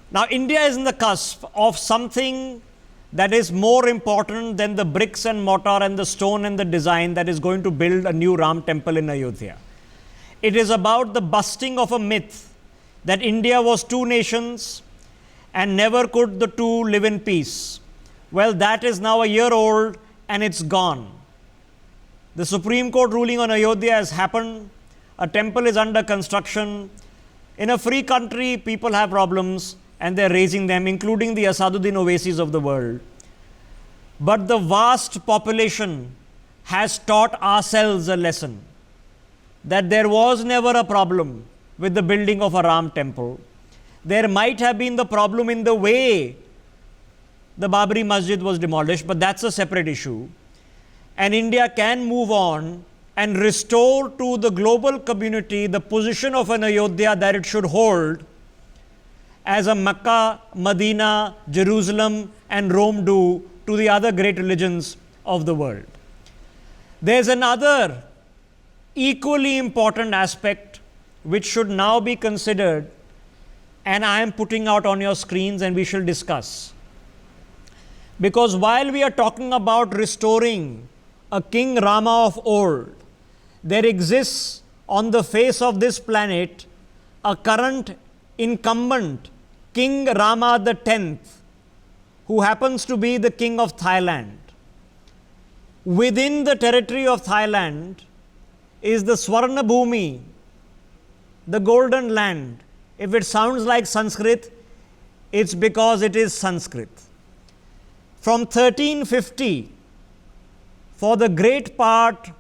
Now, India is in the cusp of something that is more important than the bricks and mortar and the stone and the design that is going to build a new Ram temple in Ayodhya. It is about the busting of a myth that India was two nations and never could the two live in peace. Well, that is now a year old and it's gone. The Supreme Court ruling on Ayodhya has happened. A temple is under construction. In a free country, people have problems and they're raising them, including the Asaduddin Owaisis of the world. But the vast population has taught ourselves a lesson that there was never a problem with the building of a Ram temple. There might have been the problem in the way the Babri Masjid was demolished, but that's a separate issue. And India can move on and restore to the global community the position of an Ayodhya that it should hold, as a Mecca, Medina, Jerusalem and Rome do to the other great religions of the world. There's another equally important aspect which should now be considered, and I am putting out on your screens and we shall discuss. Because while we are talking about restoring a King Rama of old, there exists on the face of this planet a current incumbent King Rama the 10th, who happens to be the King of Thailand. Within the territory of Thailand is the Swarna Bhumi, the golden land. If it sounds like Sanskrit, it's because it is Sanskrit. From 1350, for the great part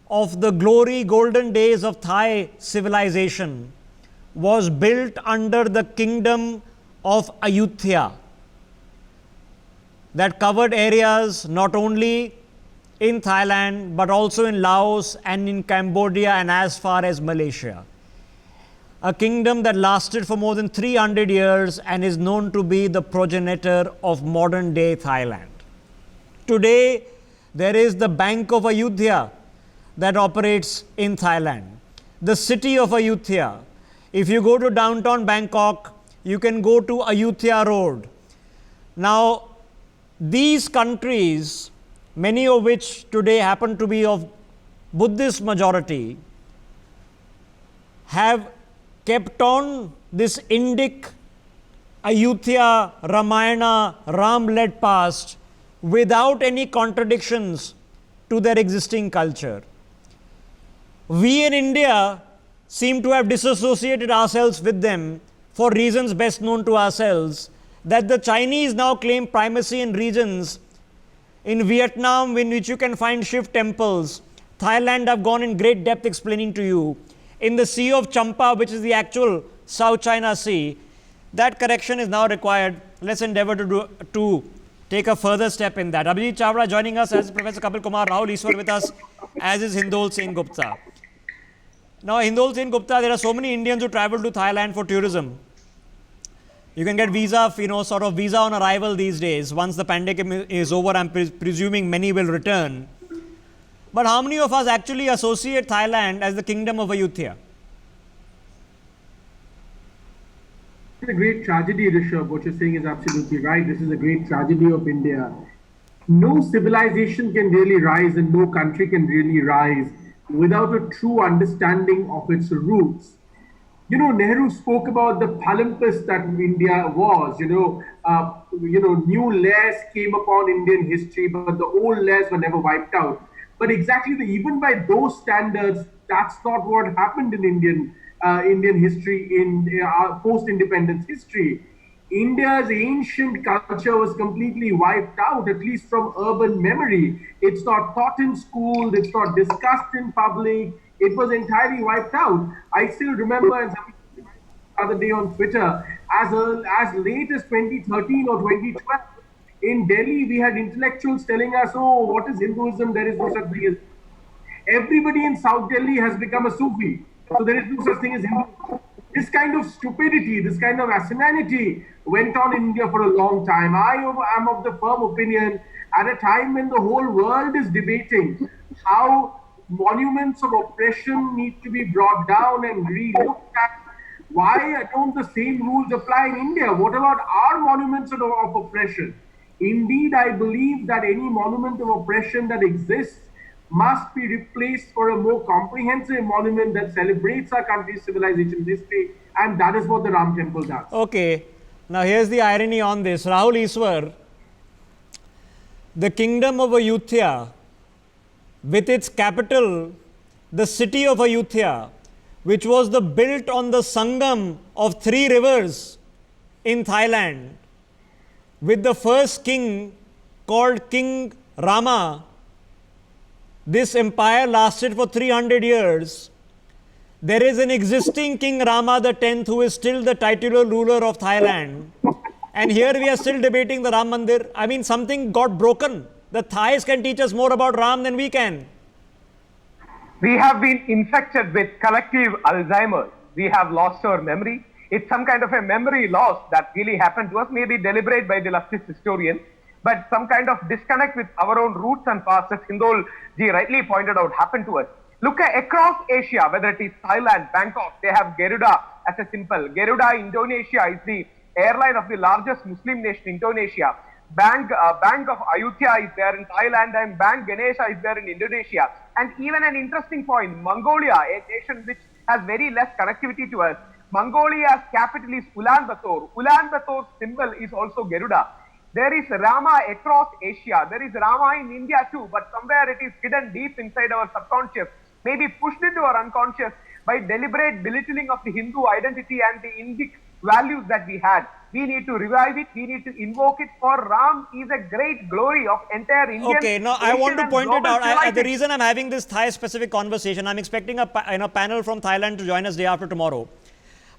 of the glory golden days of Thai civilization was built under the kingdom of Ayutthaya, that covered areas not only in Thailand but also in Laos and in Cambodia and as far as Malaysia. A kingdom that lasted for more than 300 years and is known to be the progenitor of modern day Thailand. Today, there is the Bank of Ayodhya that operates in Thailand. The city of Ayodhya. If you go to downtown Bangkok, you can go to Ayodhya Road. Now, these countries, many of which today happen to be of Buddhist majority, have kept on this Indic Ayodhya Ramayana Ram-led past without any contradictions to their existing culture. We in India seem to have disassociated ourselves with them for reasons best known to ourselves, that the Chinese now claim primacy in regions in Vietnam in which you can find Shiv temples. Thailand, I've gone in great depth explaining to you. In the Sea of Champa, which is the actual South China Sea, that correction is now required. Let's endeavor to take a further step in that. Abhijit Chawda joining us as Professor Kapil Kumar, Rahul Iswar with us, as is Hindol Sen Gupta. Now, Hindol Sen Gupta, there are so many Indians who travel to Thailand for tourism. You can get visa, sort of visa on arrival these days. Once the pandemic is over, I'm presuming many will return. But how many of us actually associate Thailand as the kingdom of Ayodhya? It's a great tragedy, Rishabh. What you're saying is absolutely right. This is a great tragedy of India. No civilization can really rise and no country can really rise without a true understanding of its roots. Nehru spoke about the palimpsest that India was. New layers came upon Indian history, but the old layers were never wiped out. But exactly, even by those standards, that's not what happened in Indian history, in post-independence history. India's ancient culture was completely wiped out, at least from urban memory. It's not taught in school, it's not discussed in public, it was entirely wiped out. I still remember, and the other day on Twitter, as late as 2013 or 2012, in Delhi, we had intellectuals telling us, oh, what is Hinduism? There is no such thing as... Everybody in South Delhi has become a Sufi. So there is no such thing as Hinduism. This kind of stupidity, this kind of asininity went on in India for a long time. I am of the firm opinion, at a time when the whole world is debating how monuments of oppression need to be brought down and re-looked at, Why don't the same rules apply in India? What about our monuments of oppression? Indeed, I believe that any monument of oppression that exists must be replaced for a more comprehensive monument that celebrates our country's civilization history, and that is what the Ram Temple does. Okay, now here's the irony on this. Rahul Iswar, the kingdom of Ayodhya, with its capital, the city of Ayodhya, which was built on the Sangam of 3 rivers in Thailand, with the first king called King Rama. This empire lasted for 300 years. There is an existing King Rama the 10th who is still the titular ruler of Thailand. And here we are still debating the Ram Mandir. I mean, something got broken. The Thais can teach us more about Ram than we can. We have been infected with collective Alzheimer's. We have lost our memory. It's some kind of a memory loss that really happened to us, maybe deliberate by the leftist historian, but some kind of disconnect with our own roots and past, as Hindol ji rightly pointed out, happened to us. Look at across Asia, whether it is Thailand, Bangkok, they have Garuda as a symbol. Garuda, Indonesia, is the airline of the largest Muslim nation, Indonesia. Bank of Ayodhya is there in Thailand, and Bank Ganesha is there in Indonesia. And even an interesting point, Mongolia, a nation which has very less connectivity to us, Mongolia's capital is Ulaanbaatar. Ulaanbaatar's symbol is also Garuda. There is Rama across Asia. There is Rama in India too, but somewhere it is hidden deep inside our subconscious, maybe pushed into our unconscious by deliberate belittling of the Hindu identity and the Indic values that we had. We need to revive it. We need to invoke it, for Ram is a great glory of entire Indian. Okay, now I want to point it out. The reason I'm having this Thai-specific conversation, I'm expecting a panel from Thailand to join us day after tomorrow.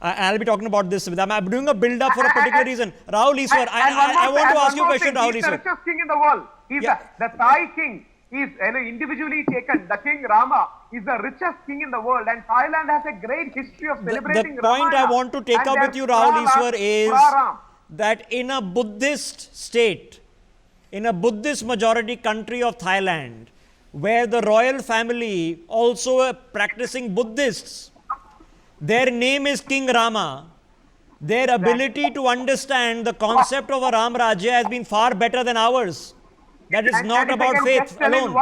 I'll be talking about this with them. I'm doing a build-up for a particular reason. Rahul Iswar, I want to ask you a question, Rahul Iswar. He's the richest king in the world. He's the Thai king. Is individually taken. The King Rama is the richest king in the world, and Thailand has a great history of celebrating The point I want to take up with you, Rahul Iswar, is that in a Buddhist state, in a Buddhist majority country of Thailand, where the royal family also are practicing Buddhists, their name is King Rama. Their ability to understand the concept of a Ram Rajya has been far better than ours. That is not about faith alone.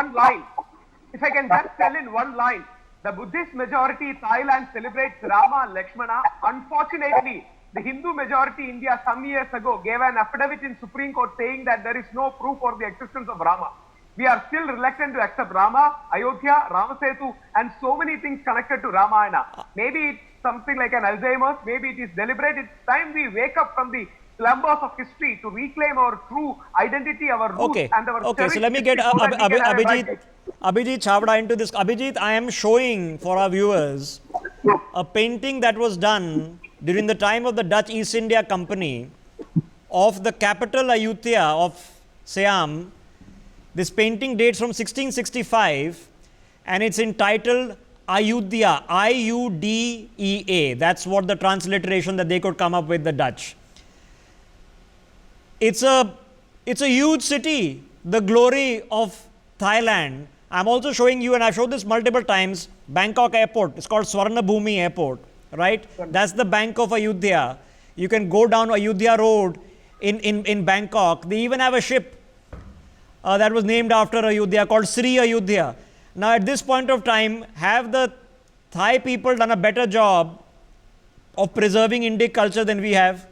If I can just tell in one line, the Buddhist majority Thailand celebrates Rama and Lakshmana. Unfortunately, the Hindu majority India some years ago gave an affidavit in Supreme Court saying that there is no proof for the existence of Rama. We are still reluctant to accept Rama, Ayodhya, Ramasetu, and so many things connected to Ramayana. Maybe it's something like an Alzheimer's, maybe it is deliberate. It's time we wake up from the slumbers of history to reclaim our true identity, our roots, and our Okay, so let me get Abhijit Chavda into this. Abhijit, I am showing for our viewers a painting that was done during the time of the Dutch East India Company of the capital Ayodhya of Siam. This painting dates from 1665 and it's entitled Ayodhya, I-U-D-E-A. That's what the transliteration that they could come up with, the Dutch. It's a huge city, the glory of Thailand. I'm also showing you, and I've showed this multiple times, Bangkok Airport. It's called Swarnabhumi Airport, right? That's the Bank of Ayodhya. You can go down Ayodhya Road in Bangkok. They even have a ship that was named after Ayodhya called Sri Ayodhya. Now, at this point of time, have the Thai people done a better job of preserving Indic culture than we have?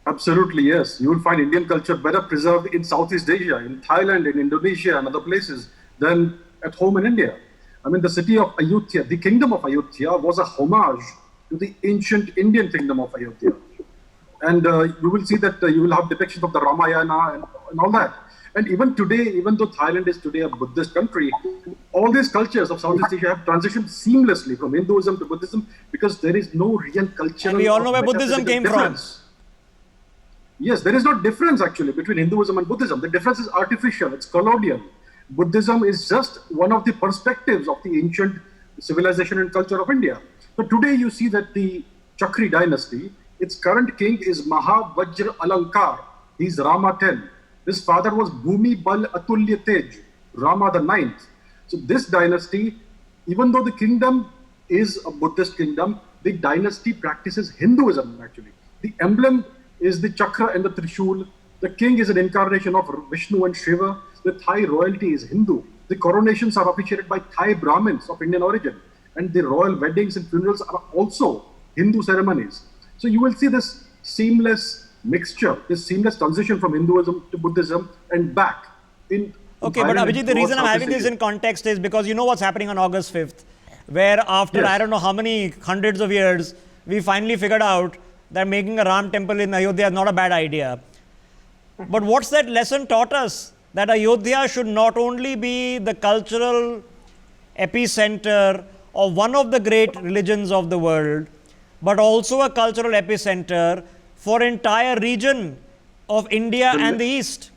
Absolutely, yes. You will find Indian culture better preserved in Southeast Asia, in Thailand, in Indonesia, and other places than at home in India. I mean, the city of Ayodhya, the kingdom of Ayodhya, was a homage to the ancient Indian kingdom of Ayodhya. And you will see that you will have depictions of the Ramayana and all that. And even today, even though Thailand is today a Buddhist country, all these cultures of Southeast Asia have transitioned seamlessly from Hinduism to Buddhism because there is no real cultural. And we all know where Buddhism came from. Yes, there is no difference actually between Hinduism and Buddhism. The difference is artificial, it's colonial. Buddhism is just one of the perspectives of the ancient civilization and culture of India. But today you see that the Chakri dynasty, its current king is Mahavajra Alankar. He's Rama X. His father was Bhumi Bal Atulya Tej, Rama the Ninth. So this dynasty, even though the kingdom is a Buddhist kingdom, the dynasty practices Hinduism actually. The emblem is the chakra and the trishul. The king is an incarnation of Vishnu and Shiva. The Thai royalty is Hindu. The coronations are officiated by Thai Brahmins of Indian origin. And the royal weddings and funerals are also Hindu ceremonies. So you will see this seamless mixture, this seamless transition from Hinduism to Buddhism and back in. Okay, but Abhijit, the reason I'm having this in context is because you know what's happening on August 5th, where after I don't know how many hundreds of years, we finally figured out that making a Ram temple in Ayodhya is not a bad idea. But what's that lesson taught us? That Ayodhya should not only be the cultural epicenter of one of the great religions of the world, but also a cultural epicenter for entire region of India and the East.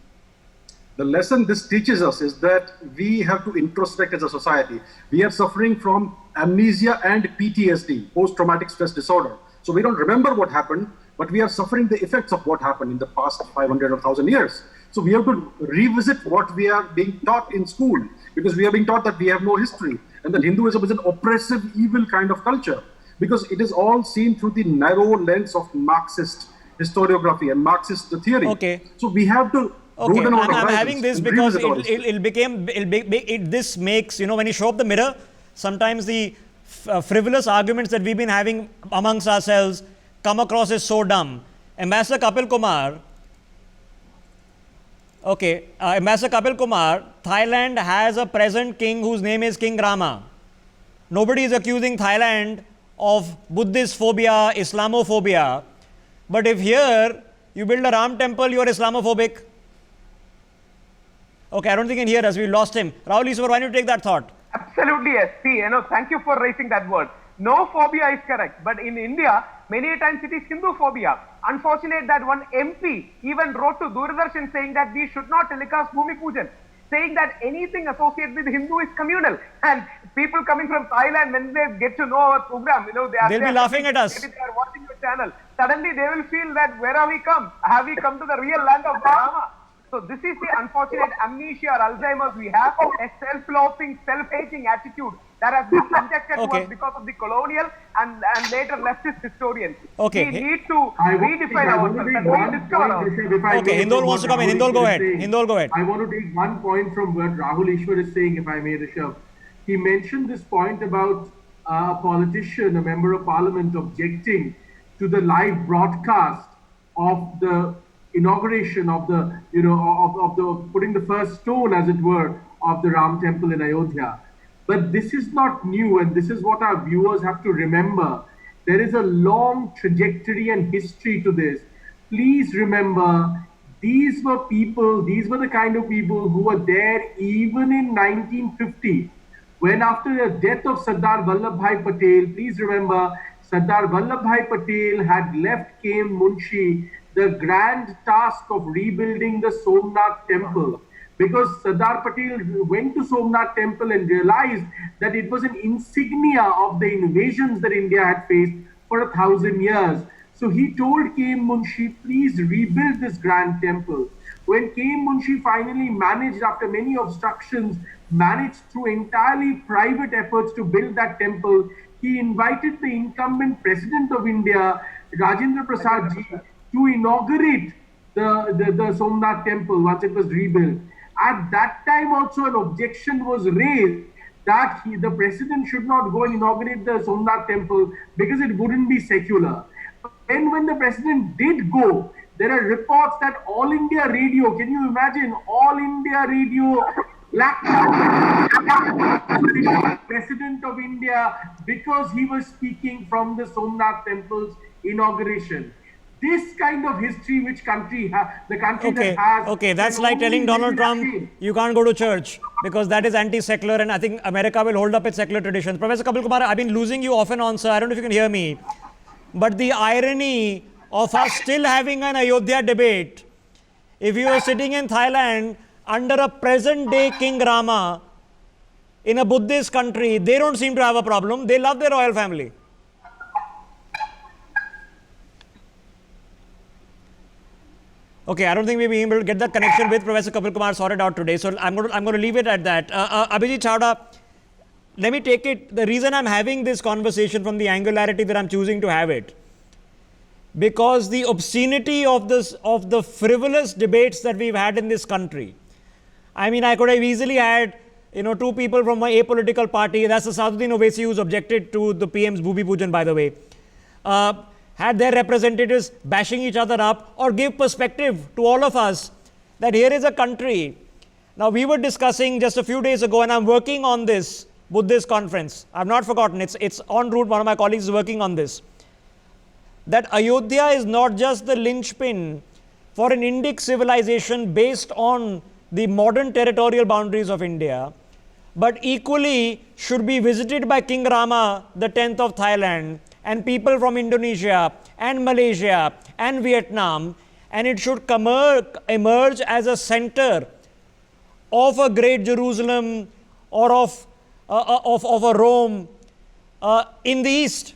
The lesson this teaches us is that we have to introspect as a society. We are suffering from amnesia and PTSD, post-traumatic stress disorder. So we don't remember what happened, but we are suffering the effects of what happened in the past 500 or 1,000 years. So we have to revisit what we are being taught in school, because we are being taught that we have no history and that Hinduism is an oppressive, evil kind of culture, because it is all seen through the narrow lens of Marxist historiography and Marxist theory. Okay. So we have to. Okay, I'm having this because this makes, you know, when you show up the mirror, sometimes the frivolous arguments that we've been having amongst ourselves come across as so dumb. Ambassador Kapil Kumar, Thailand has a present king whose name is King Rama. Nobody is accusing Thailand of Buddhist phobia, Islamophobia. But if here you build a Ram temple, you are Islamophobic. Okay, I don't think he can hear us. We lost him. Rahul Iswar, why don't you take that thought? Absolutely, yes. See, thank you for raising that word. No phobia is correct. But in India, many times it is Hindu phobia. Unfortunate that one MP even wrote to Doordarshan saying that we should not telecast Bhumi Pujan, saying that anything associated with Hindu is communal. And people coming from Thailand, when they get to know our program, they'll be laughing at us. Maybe they are watching your channel. Suddenly they will feel that where have we come? Have we come to the real land of Rama? So this is the unfortunate amnesia or Alzheimer's we have, a self-loathing, self-hating attitude that has been injected to us because of the colonial and later leftist historians. Okay. We need to redefine ourselves and rediscover ourselves. Okay, Hindol wants to come in. Hindol, go ahead. Hindol, go ahead. I want to take one point from what Rahul Ishwar is saying, if I may, Rishabh. He mentioned this point about a politician, a member of parliament, objecting to the live broadcast of the inauguration of the, of the putting the first stone, as it were, of the Ram temple in Ayodhya. But this is not new, and this is what our viewers have to remember. There is a long trajectory and history to this. Please remember, these were the kind of people who were there even in 1950, when after the death of Sardar Vallabhbhai Patel, please remember, Sardar Vallabhbhai Patel had left KM Munshi the grand task of rebuilding the Somnath temple, because Sardar Patel went to Somnath temple and realized that it was an insignia of the invasions that India had faced for 1,000 years. So he told KM Munshi, please rebuild this grand temple. When KM Munshi finally managed, after many obstructions, managed through entirely private efforts to build that temple, he invited the incumbent president of India, Rajendra Prasad ji, to inaugurate the Somnath temple once it was rebuilt. At that time also an objection was raised that the president should not go and inaugurate the Somnath temple because it wouldn't be secular. But then when the president did go, there are reports that All India Radio, can you imagine, All India Radio president of India because he was speaking from the Somnath temple's inauguration. This kind of history which the country that has... Okay, that's like telling Donald Trump, you can't go to church because that is anti-secular, and I think America will hold up its secular traditions. Professor Kapil Kumar, I've been losing you off and on, sir. I don't know if you can hear me. But the irony of us still having an Ayodhya debate, if you were sitting in Thailand under a present-day King Rama in a Buddhist country, they don't seem to have a problem. They love their royal family. Okay, I don't think we'll be able to get that connection with Professor Kapil Kumar sorted out today. So I'm going to leave it at that. Abhijit Chawda, let me take it, the reason I'm having this conversation from the angularity that I'm choosing to have it, because the obscenity of the frivolous debates that we've had in this country. I mean, I could have easily had, two people from my apolitical party, that's the Saduddin Owaisi who's objected to the PM's Bhumi Pujan, by the way, had their representatives bashing each other up, or give perspective to all of us that here is a country. Now, we were discussing just a few days ago, and I'm working on this Buddhist conference. I've not forgotten, it's en route, one of my colleagues is working on this, that Ayodhya is not just the linchpin for an Indic civilization based on the modern territorial boundaries of India, but equally should be visited by King Rama the 10th of Thailand and people from Indonesia and Malaysia and Vietnam, and it should emerge as a center of a great Jerusalem or of a Rome in the East.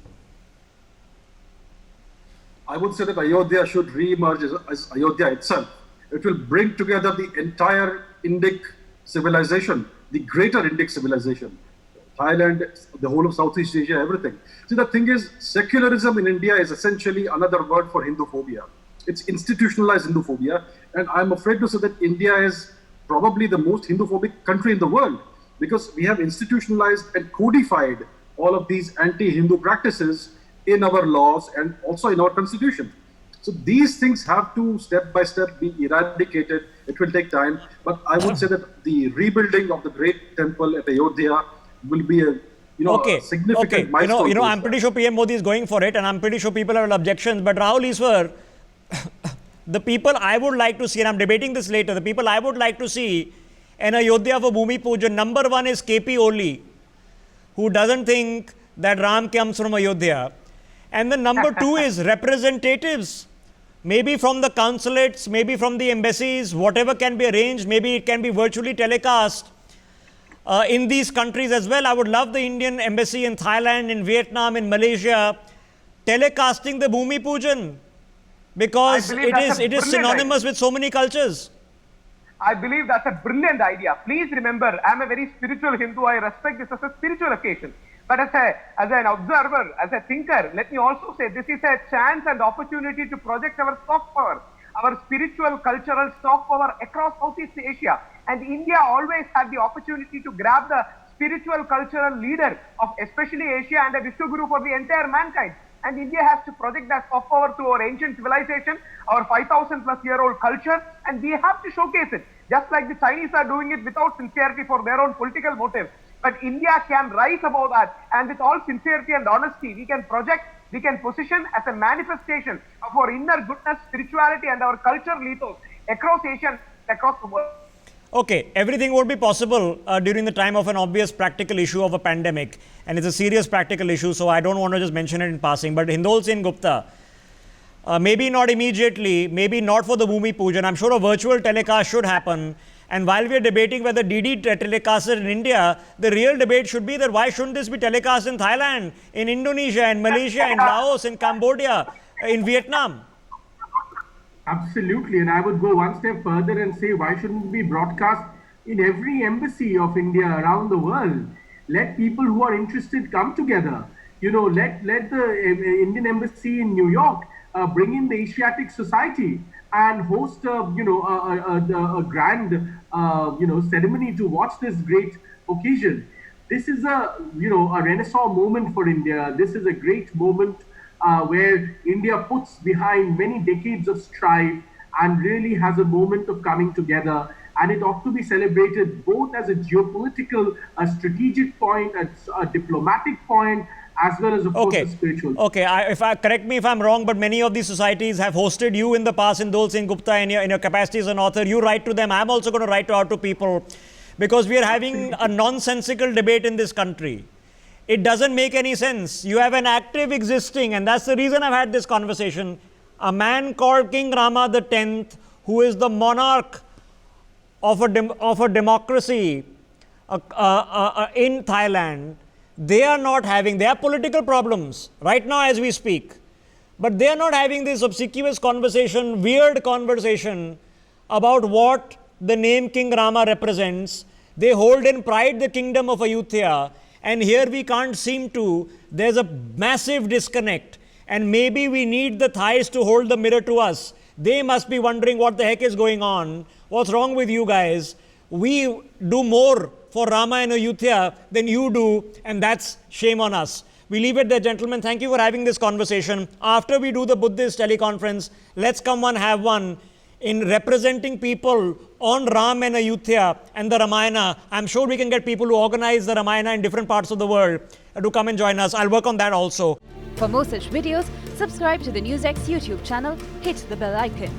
I would say that Ayodhya should re-emerge as Ayodhya itself. It will bring together the entire Indic civilization, the greater Indic civilization, Thailand, the whole of Southeast Asia, everything. See, the thing is, secularism in India is essentially another word for Hinduphobia. It's institutionalized Hinduphobia, and I'm afraid to say that India is probably the most Hinduphobic country in the world, because we have institutionalized and codified all of these anti-Hindu practices in our laws and also in our constitution. So these things have to step by step be eradicated. It will take time, but I would say that the rebuilding of the great temple at Ayodhya will be a a significant milestone. I'm pretty sure PM Modi is going for it, and I'm pretty sure people have objections. But Rahul Iswar, the people I would like to see, and I'm debating this later, the people I would like to see in Ayodhya for Bhumi Pujan, number one is KP Oli, who doesn't think that Ram comes from Ayodhya. And the number two is representatives, maybe from the consulates, maybe from the embassies, whatever can be arranged, maybe it can be virtually telecast in these countries as well. I would love the Indian embassy in Thailand, in Vietnam, in Malaysia, telecasting the Bhumi Pujan, because it is synonymous with so many cultures. I believe that's a brilliant idea. Please remember, I'm a very spiritual Hindu. I respect this as a spiritual occasion. But as an observer, as a thinker, let me also say this is a chance and opportunity to project our soft power, our spiritual, cultural soft power across Southeast Asia. And India always had the opportunity to grab the spiritual, cultural leader of especially Asia and a Vishnu Guru for the entire mankind. And India has to project that soft power to our ancient civilization, our 5,000 plus year old culture, and we have to showcase it. Just like the Chinese are doing it without sincerity for their own political motives. But India can rise above that, and with all sincerity and honesty, we can project, we can position as a manifestation of our inner goodness, spirituality, and our cultural ethos across Asia and across the world. Okay, everything would be possible during the time of an obvious practical issue of a pandemic, and it's a serious practical issue, so I don't want to just mention it in passing. But Hindol Sen Gupta, maybe not immediately, maybe not for the Bhumi Pujan. I'm sure a virtual telecast should happen. And while we are debating whether DD telecasted in India, the real debate should be that why shouldn't this be telecast in Thailand, in Indonesia, in Malaysia, in Laos, in Cambodia, in Vietnam? Absolutely, and I would go one step further and say, why shouldn't it be broadcast in every embassy of India around the world? Let people who are interested come together. Let the Indian embassy in New York bring in the Asiatic Society and host a grand ceremony to watch this great occasion. This is a renaissance moment for India. This is a great moment where India puts behind many decades of strife and really has a moment of coming together. And it ought to be celebrated both as a geopolitical, a strategic point, a diplomatic point, as well as, of course, a spiritual. Okay, correct me if I'm wrong, but many of these societies have hosted you in the past, Hindol Sen Gupta, in your capacity as an author. You write to them. I'm also going to write out to people, because we are having a nonsensical debate in this country. It doesn't make any sense. You have an active existing, and that's the reason I've had this conversation, a man called King Rama the 10th, who is the monarch of a democracy in Thailand. They have political problems right now as we speak, but they are not having this obsequious conversation, weird conversation about what the name King Rama represents. They hold in pride the kingdom of Ayodhya, And here we can't seem to. There's a massive disconnect. And maybe we need the Thais to hold the mirror to us. They must be wondering what the heck is going on. What's wrong with you guys? We do more for Rama and Ayodhya than you do, and that's shame on us. We leave it there, gentlemen. Thank you for having this conversation. After we do the Buddhist teleconference, let's come and have one in representing people on Ram and Ayodhya and the Ramayana. I'm sure we can get people who organize the Ramayana in different parts of the world to come and join us. I'll work on that also. For more such videos, subscribe to the NewsX YouTube channel, hit the bell icon.